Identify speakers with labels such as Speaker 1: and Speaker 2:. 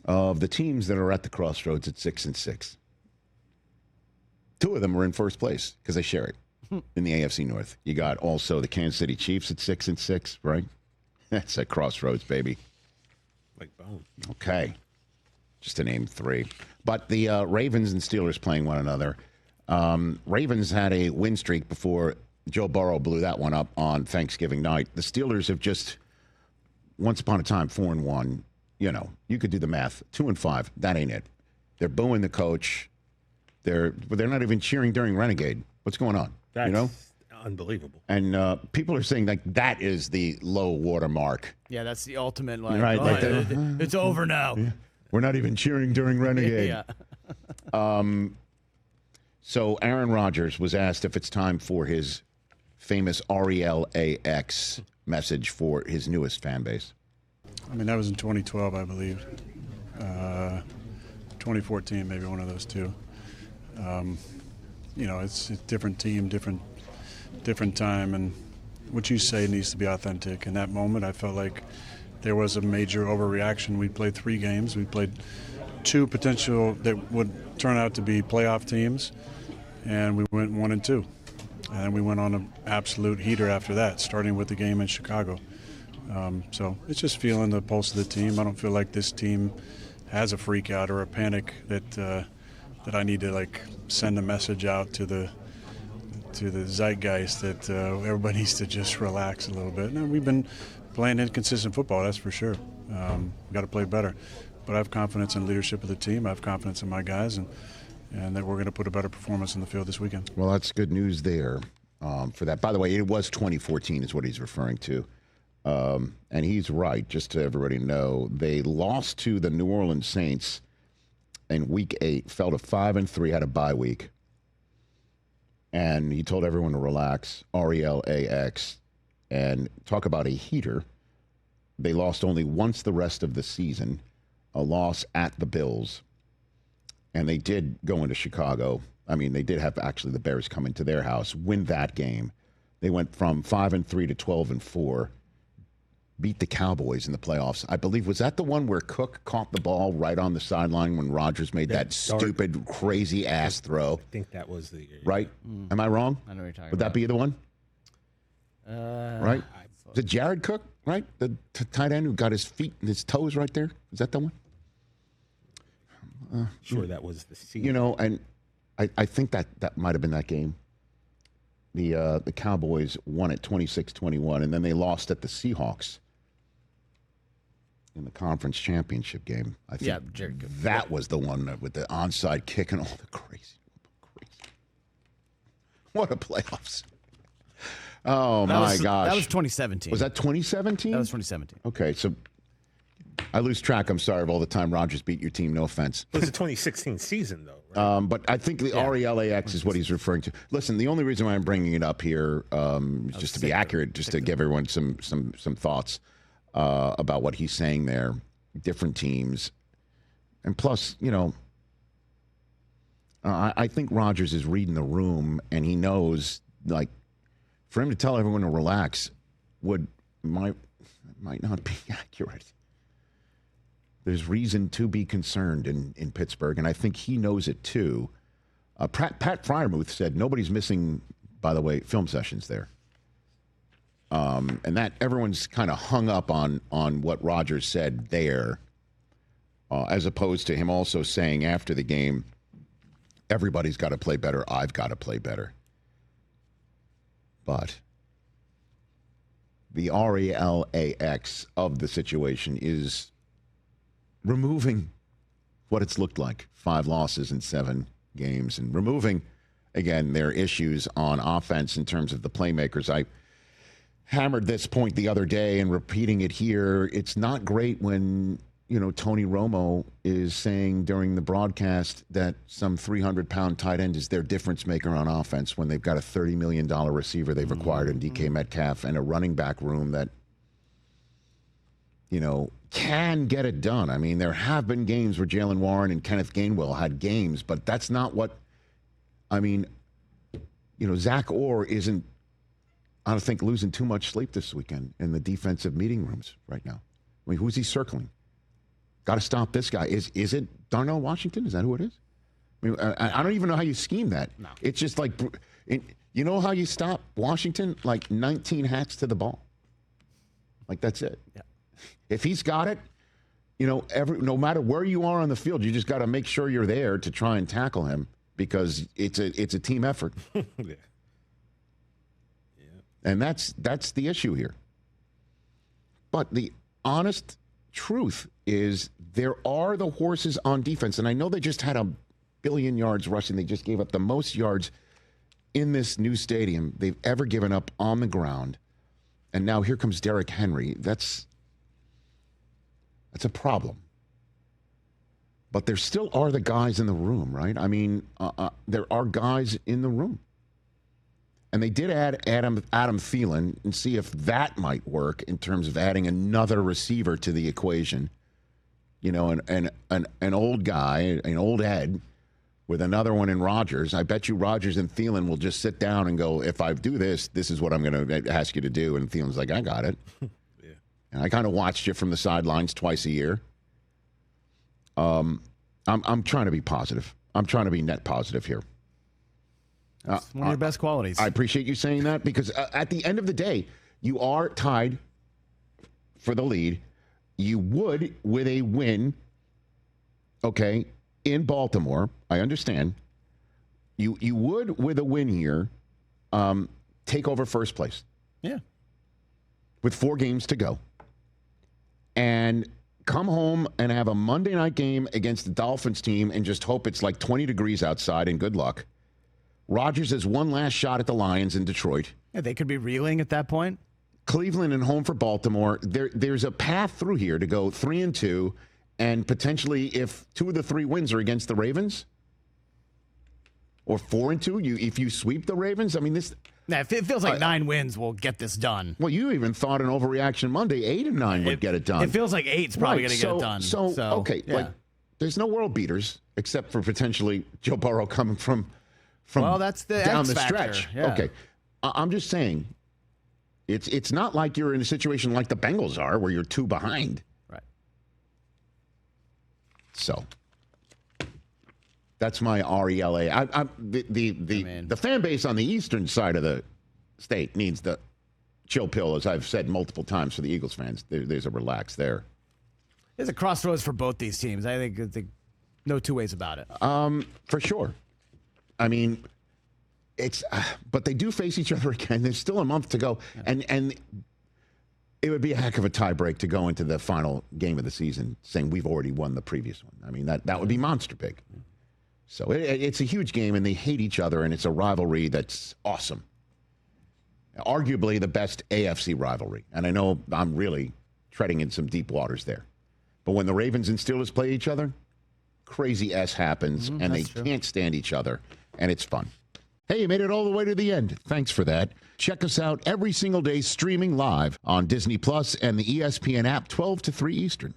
Speaker 1: of the teams that are at the crossroads at 6-6. Two of them are in first place because they share it in the AFC North. You got also the Kansas City Chiefs at 6-6, right? That's at crossroads, baby.
Speaker 2: Like bone.
Speaker 1: Okay. Just to name three. But the Ravens and Steelers playing one another. Ravens had a win streak before Joe Burrow blew that one up on Thanksgiving night. The Steelers have just, once upon a time, 4-1. You know, you could do the math. 2-5. That ain't it. They're booing the coach. They're not even cheering during Renegade. What's going on?
Speaker 2: That's unbelievable.
Speaker 1: And people are saying like that is the low water mark.
Speaker 3: Yeah, that's the ultimate. Like,
Speaker 1: right,
Speaker 3: it's over now.
Speaker 1: Yeah. We're not even cheering during Renegade.
Speaker 3: Yeah.
Speaker 1: So Aaron Rodgers was asked if it's time for his famous RELAX message for his newest fan base.
Speaker 4: I mean, that was in 2012, I believe. 2014, maybe one of those two. You know, it's a different team, different time, and what you say needs to be authentic. In that moment, I felt like there was a major overreaction. We played 3 games. We played 2 potential that would turn out to be playoff teams, and we went 1-2. And then we went on an absolute heater after that, starting with the game in Chicago. So it's just feeling the pulse of the team. I don't feel like this team has a freak out or a panic that I need to like send a message out to the zeitgeist that everybody needs to just relax a little bit. No, we've been playing inconsistent football, that's for sure. We've got to play better. But I have confidence in the leadership of the team. I have confidence in my guys, and that we're going to put a better performance in the field this weekend.
Speaker 1: Well, that's good news there for that. By the way, it was 2014 is what he's referring to. And he's right, just to everybody know. They lost to the New Orleans Saints in Week 8, fell to 5-3, had a bye week. And he told everyone to relax, RELAX, and talk about a heater. They lost only once the rest of the season, a loss at the Bills. And they did go into Chicago. I mean, they did have actually the Bears come into their house, win that game. They went from 5-3 to 12-4. Beat the Cowboys in the playoffs. I believe, was that the one where Cook caught the ball right on the sideline when Rodgers made that stupid, crazy-ass throw?
Speaker 2: I think that was the...
Speaker 1: Right? Am I wrong?
Speaker 3: I know what you're talking
Speaker 1: Would
Speaker 3: about.
Speaker 1: that be the one? Right? Is it Jared Cook, right? The tight end who got his feet and his toes right there? Is that the one?
Speaker 2: Sure, that was the season.
Speaker 1: You know, and I think that might have been that game. The Cowboys won it 26-21, and then they lost at the Seahawks in the conference championship game. I think
Speaker 3: Jared Cook.
Speaker 1: that was the one with the onside kick and all the crazy. What a playoffs. Oh, my gosh.
Speaker 3: That was 2017.
Speaker 1: Was that 2017?
Speaker 3: That was 2017.
Speaker 1: Okay, so I lose track, I'm sorry, of all the time Rodgers beat your team. No offense.
Speaker 2: It was the 2016 season, though, right?
Speaker 1: But I think the RELAX is what he's referring to. Listen, the only reason why I'm bringing it up here is just to be accurate, just to give everyone some thoughts about what he's saying there. Different teams. And plus, you know, I think Rodgers is reading the room, and he knows, like, for him to tell everyone to relax might not be accurate. There's reason to be concerned in Pittsburgh, and I think he knows it too. Pat Fryermuth said nobody's missing, by the way, film sessions there. And that everyone's kind of hung up on what Rodgers said there, as opposed to him also saying after the game, everybody's got to play better, I've got to play better. But the RELAX of the situation is removing what it's looked like, 5 losses in 7 games, and removing, again, their issues on offense in terms of the playmakers. I hammered this point the other day and repeating it here. It's not great when, you know, Tony Romo is saying during the broadcast that some 300-pound tight end is their difference maker on offense when they've got a $30 million receiver they've acquired in DK Metcalf and a running back room that, you know, can get it done. I mean, there have been games where Jalen Warren and Kenneth Gainwell had games, but that's not what, I mean, you know, Zach Orr isn't, I don't think, losing too much sleep this weekend in the defensive meeting rooms right now. I mean, who's he circling? got to stop this guy. Is it Darnell Washington? Is that who it is? I mean, I don't even know how you scheme that. No. It's just like, you know how you stop Washington? Like 19 hacks to the ball. Like, that's it.
Speaker 3: Yeah.
Speaker 1: If he's got it, no matter where you are on the field, you just got to make sure you're there to try and tackle him because it's a team effort.
Speaker 2: Yeah.
Speaker 1: And that's the issue here. But the honest truth is there are the horses on defense. And I know they just had 1 billion yards rushing. They just gave up the most yards in this new stadium they've ever given up on the ground. And now here comes Derrick Henry. That's a problem. But there still are the guys in the room, right? I mean, there are guys in the room. And they did add Adam Thielen and see if that might work in terms of adding another receiver to the equation. An old guy, an old head with another one in Rodgers. I bet you Rodgers and Thielen will just sit down and go, if I do this, this is what I'm going to ask you to do. And Thielen's like, I got it. Yeah. And I kind of watched you from the sidelines twice a year. I'm trying to be positive. I'm trying to be net positive here.
Speaker 3: That's one of your best qualities.
Speaker 1: I appreciate you saying that because at the end of the day, you are tied for the lead. You would, with a win, okay, in Baltimore, I understand. You would, with a win here, take over first place.
Speaker 3: Yeah.
Speaker 1: With 4 games to go. And come home and have a Monday night game against the Dolphins team and just hope it's like 20 degrees outside and good luck. Rodgers has one last shot at the Lions in Detroit.
Speaker 3: Yeah, they could be reeling at that point.
Speaker 1: Cleveland and home for Baltimore. There's a path through here to go 3-2, and potentially if 2 of the 3 wins are against the Ravens, or 4-2, if you sweep the Ravens. I mean, this.
Speaker 3: Yeah, it feels like 9 wins will get this done.
Speaker 1: Well, you even thought an overreaction Monday, 8 and 9 would get it done.
Speaker 3: It feels like 8's probably going to get it done.
Speaker 1: So okay,
Speaker 3: yeah.
Speaker 1: there's no world beaters except for potentially Joe Burrow coming from
Speaker 3: that's the
Speaker 1: down
Speaker 3: X
Speaker 1: the
Speaker 3: factor.
Speaker 1: stretch.
Speaker 3: Yeah.
Speaker 1: Okay, I'm just saying, it's not like you're in a situation like the Bengals are, where you're 2 behind.
Speaker 3: Right.
Speaker 1: So that's my RELA. The fan base on the eastern side of the state needs the chill pill, as I've said multiple times for the Eagles fans. There's a relax there.
Speaker 3: There's a crossroads for both these teams. I think no 2 ways about it.
Speaker 1: For sure. I mean, but they do face each other again. There's still a month to go, and it would be a heck of a tie break to go into the final game of the season saying we've already won the previous one. I mean, that would be monster big. So it's a huge game, and they hate each other, and it's a rivalry that's awesome. Arguably the best AFC rivalry, and I know I'm really treading in some deep waters there. But when the Ravens and Steelers play each other, crazy S happens, and they can't stand each other, and it's fun. Hey, you made it all the way to the end. Thanks for that. Check us out every single day streaming live on Disney Plus and the ESPN app 12 to 3 Eastern.